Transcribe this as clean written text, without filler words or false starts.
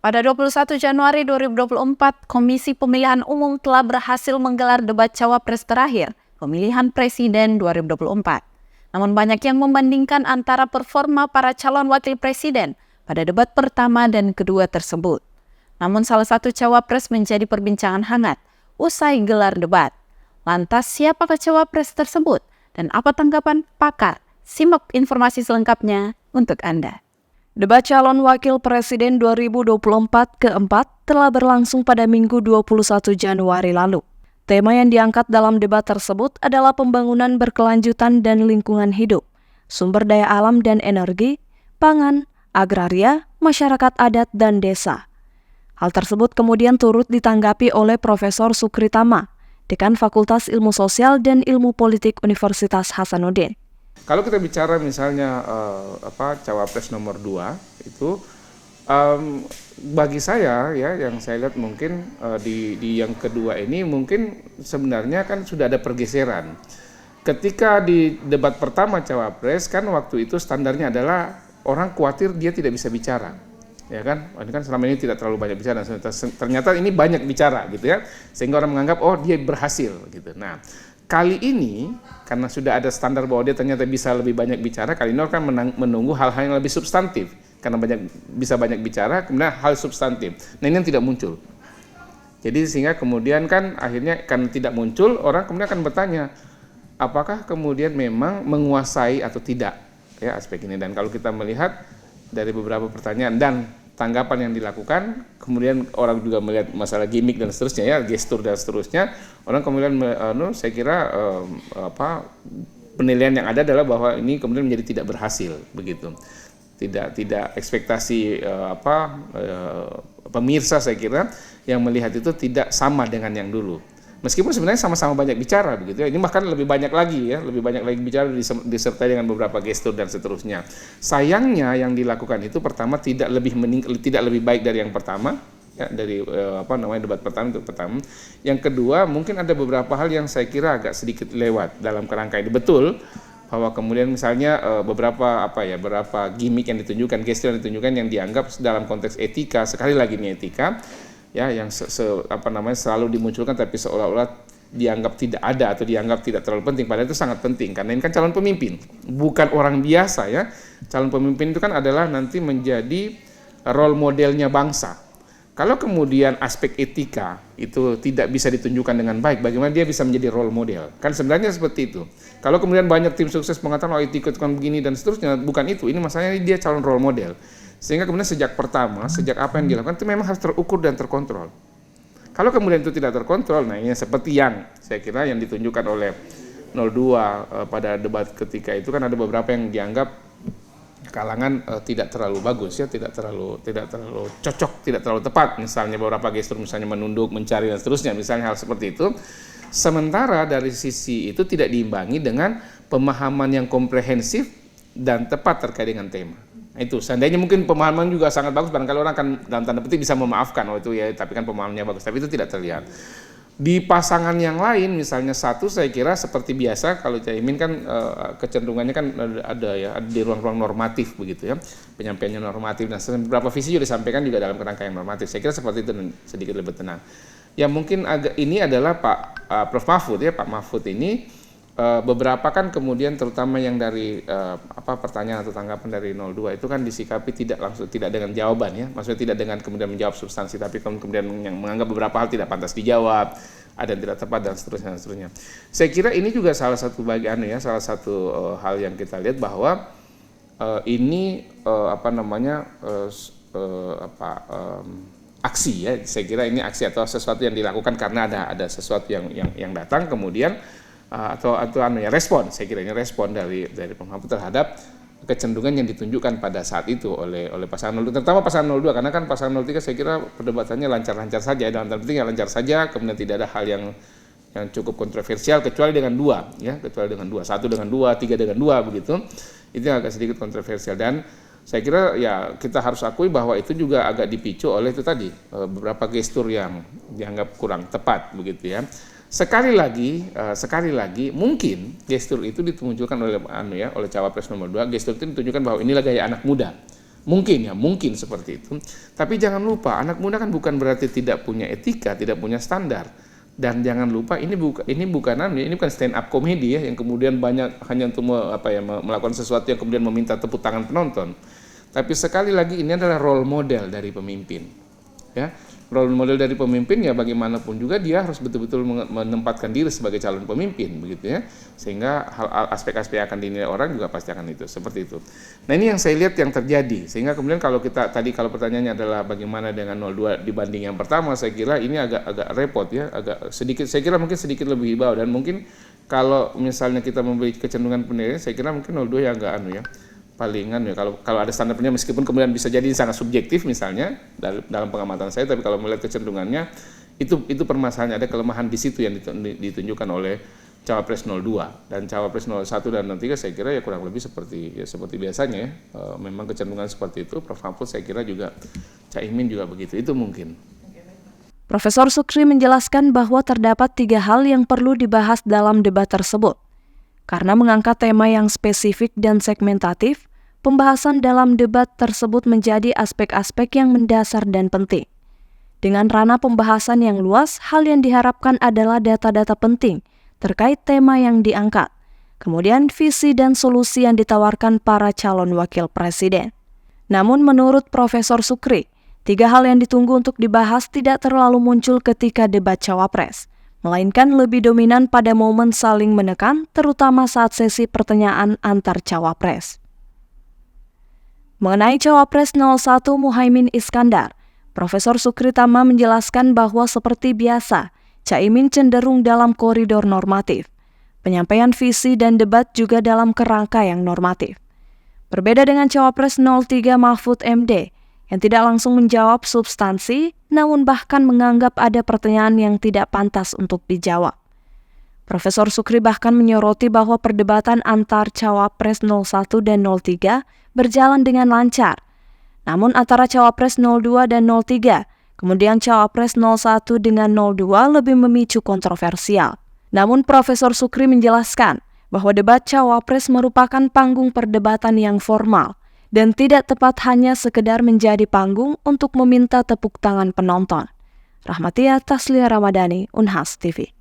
Pada 21 Januari 2024, Komisi Pemilihan Umum telah berhasil menggelar debat Cawapres terakhir, pemilihan Presiden 2024. Namun banyak yang membandingkan antara performa para calon wakil presiden pada debat pertama dan kedua tersebut. Namun salah satu Cawapres menjadi perbincangan hangat usai gelar debat. Lantas siapakah Cawapres tersebut dan apa tanggapan pakar? Simak informasi selengkapnya untuk Anda. Debat calon wakil presiden 2024 keempat telah berlangsung pada Minggu 21 Januari lalu. Tema yang diangkat dalam debat tersebut adalah pembangunan berkelanjutan dan lingkungan hidup, sumber daya alam dan energi, pangan, agraria, masyarakat adat, dan desa. Hal tersebut kemudian turut ditanggapi oleh Profesor Sukritama, Dekan Fakultas Ilmu Sosial dan Ilmu Politik Universitas Hasanuddin. Kalau kita bicara misalnya Cawapres nomor 2 itu bagi saya ya yang saya lihat mungkin di yang kedua ini mungkin sebenarnya kan sudah ada pergeseran. Ketika di debat pertama Cawapres kan waktu itu standarnya adalah orang khawatir dia tidak bisa bicara. Ya kan? Ini kan selama ini tidak terlalu banyak bicara, ternyata ini banyak bicara gitu ya. Sehingga orang menganggap oh dia berhasil gitu. Nah, kali ini karena sudah ada standar bahwa dia ternyata bisa lebih banyak bicara, kali ini orang kan menunggu hal-hal yang lebih substantif. Karena bisa banyak bicara, kemudian hal substantif. Nah ini yang tidak muncul. Jadi sehingga kemudian kan akhirnya karena tidak muncul, orang kemudian akan bertanya, apakah kemudian memang menguasai atau tidak ya aspek ini. Dan kalau kita melihat dari beberapa pertanyaan dan tanggapan yang dilakukan, kemudian orang juga melihat masalah gimmick dan seterusnya ya, gestur dan seterusnya, orang kemudian saya kira penilaian yang ada adalah bahwa ini kemudian menjadi tidak berhasil begitu. Tidak ekspektasi pemirsa saya kira yang melihat itu tidak sama dengan yang dulu. Meskipun sebenarnya sama-sama banyak bicara begitu ya. Ini bahkan lebih banyak lagi ya, lebih banyak lagi bicara disertai dengan beberapa gestur dan seterusnya. Sayangnya yang dilakukan itu pertama tidak lebih baik dari yang pertama ya, dari debat pertama itu pertama. Yang kedua mungkin ada beberapa hal yang saya kira agak sedikit lewat dalam kerangka ini. Betul bahwa kemudian misalnya beberapa gimmick yang ditunjukkan, gestur yang ditunjukkan yang dianggap dalam konteks etika, sekali lagi ini etika ya yang selalu dimunculkan tapi seolah-olah dianggap tidak ada atau dianggap tidak terlalu penting, padahal itu sangat penting karena ini kan calon pemimpin, bukan orang biasa ya. Calon pemimpin itu kan adalah nanti menjadi role modelnya bangsa. Kalau kemudian aspek etika itu tidak bisa ditunjukkan dengan baik, bagaimana dia bisa menjadi role model? Kan sebenarnya seperti itu. Kalau kemudian banyak tim sukses mengatakan oh etika itu kan begini dan seterusnya, bukan itu. Ini masalahnya dia calon role model. Sehingga kemudian sejak apa yang dilakukan itu memang harus terukur dan terkontrol. Kalau kemudian itu tidak terkontrol, nah ini seperti yang saya kira yang ditunjukkan oleh 02 pada debat ketika itu kan ada beberapa yang dianggap kalangan tidak terlalu bagus ya, tidak terlalu cocok, tidak terlalu tepat. Misalnya beberapa gestur misalnya menunduk, mencari dan seterusnya, misalnya hal seperti itu. Sementara dari sisi itu tidak diimbangi dengan pemahaman yang komprehensif dan tepat terkait dengan tema. Nah, itu seandainya mungkin pemahaman juga sangat bagus, barangkali orang akan dalam tanda petik bisa memaafkan itu ya, tapi kan pemahamannya bagus, tapi itu tidak terlihat. Di pasangan yang lain misalnya satu saya kira seperti biasa kalau Caimin kan kecenderungannya kan ada di ruang-ruang normatif begitu ya, penyampaiannya normatif dan beberapa visi juga disampaikan juga dalam kerangka yang normatif. Saya kira seperti itu dan sedikit lebih tenang. Ya mungkin ini adalah Prof Mahfud ya, Pak Mahfud ini beberapa kan kemudian terutama yang dari pertanyaan atau tanggapan dari 02 itu kan disikapi tidak dengan jawaban ya, maksudnya tidak dengan kemudian menjawab substansi, tapi kemudian yang menganggap beberapa hal tidak pantas dijawab, ada yang tidak tepat dan seterusnya. Saya kira ini juga salah satu hal yang kita lihat bahwa ini aksi ya, saya kira ini aksi atau sesuatu yang dilakukan karena ada sesuatu yang datang kemudian respon, saya kira ini respon dari Mahfud terhadap kecenderungan yang ditunjukkan pada saat itu oleh pasangan 02, terutama pasangan 02 karena kan pasangan 03 saya kira perdebatannya lancar-lancar saja, dalam tanda petik lancar saja, kemudian tidak ada hal yang cukup kontroversial kecuali dengan satu dengan dua, tiga dengan dua begitu, itu yang agak sedikit kontroversial dan saya kira ya kita harus akui bahwa itu juga agak dipicu oleh itu tadi beberapa gestur yang dianggap kurang tepat begitu ya. Sekali lagi mungkin gestur itu ditunjukkan oleh Cawapres nomor 2, gestur itu ditunjukkan bahwa inilah gaya anak muda. Mungkin seperti itu. Tapi jangan lupa, anak muda kan bukan berarti tidak punya etika, tidak punya standar. Dan jangan lupa ini bukan stand up comedy ya, yang kemudian banyak hanya untuk melakukan sesuatu yang kemudian meminta tepuk tangan penonton. Tapi sekali lagi ini adalah role model dari pemimpin. Ya, role model dari pemimpin ya bagaimanapun juga dia harus betul-betul menempatkan diri sebagai calon pemimpin begitu ya. Sehingga aspek-aspek yang akan dinilai orang juga pasti akan itu, seperti itu. Nah, ini yang saya lihat yang terjadi. Sehingga kemudian kalau pertanyaannya adalah bagaimana dengan 02 dibanding yang pertama, saya kira ini agak repot ya, saya kira mungkin sedikit lebih bawah, dan mungkin kalau misalnya kita memberi kecenderungan penilaian, saya kira mungkin 02 yang agak palingan ya, kalau ada standar penilaian, meskipun kemudian bisa jadi sangat subjektif misalnya dalam pengamatan saya, tapi kalau melihat kecenderungannya itu permasalahannya, ada kelemahan di situ yang ditunjukkan oleh Cawapres 02 dan Cawapres 01 dan 03. Saya kira ya kurang lebih seperti biasanya ya, memang kecenderungan seperti itu. Prof. Mahfud saya kira juga, Caimin juga begitu, itu mungkin. Profesor Sukri menjelaskan bahwa terdapat 3 hal yang perlu dibahas dalam debat tersebut. Karena mengangkat tema yang spesifik dan segmentatif, pembahasan dalam debat tersebut menjadi aspek-aspek yang mendasar dan penting. Dengan ranah pembahasan yang luas, hal yang diharapkan adalah data-data penting terkait tema yang diangkat, kemudian visi dan solusi yang ditawarkan para calon wakil presiden. Namun menurut Profesor Sukri, 3 hal yang ditunggu untuk dibahas tidak terlalu muncul ketika debat Cawapres, melainkan lebih dominan pada momen saling menekan, terutama saat sesi pertanyaan antar Cawapres. Mengenai Cawapres 01 Muhaimin Iskandar, Profesor Sukri Tama menjelaskan bahwa seperti biasa, Caimin cenderung dalam koridor normatif. Penyampaian visi dan debat juga dalam kerangka yang normatif. Berbeda dengan Cawapres 03 Mahfud MD, yang tidak langsung menjawab substansi, namun bahkan menganggap ada pertanyaan yang tidak pantas untuk dijawab. Profesor Sukri bahkan menyoroti bahwa perdebatan antar Cawapres 01 dan 03 berjalan dengan lancar. Namun antara Cawapres 02 dan 03, kemudian Cawapres 01 dengan 02 lebih memicu kontroversial. Namun Profesor Sukri menjelaskan bahwa debat Cawapres merupakan panggung perdebatan yang formal dan tidak tepat hanya sekedar menjadi panggung untuk meminta tepuk tangan penonton. Rahmatia Taslia Ramadhani, Unhas TV.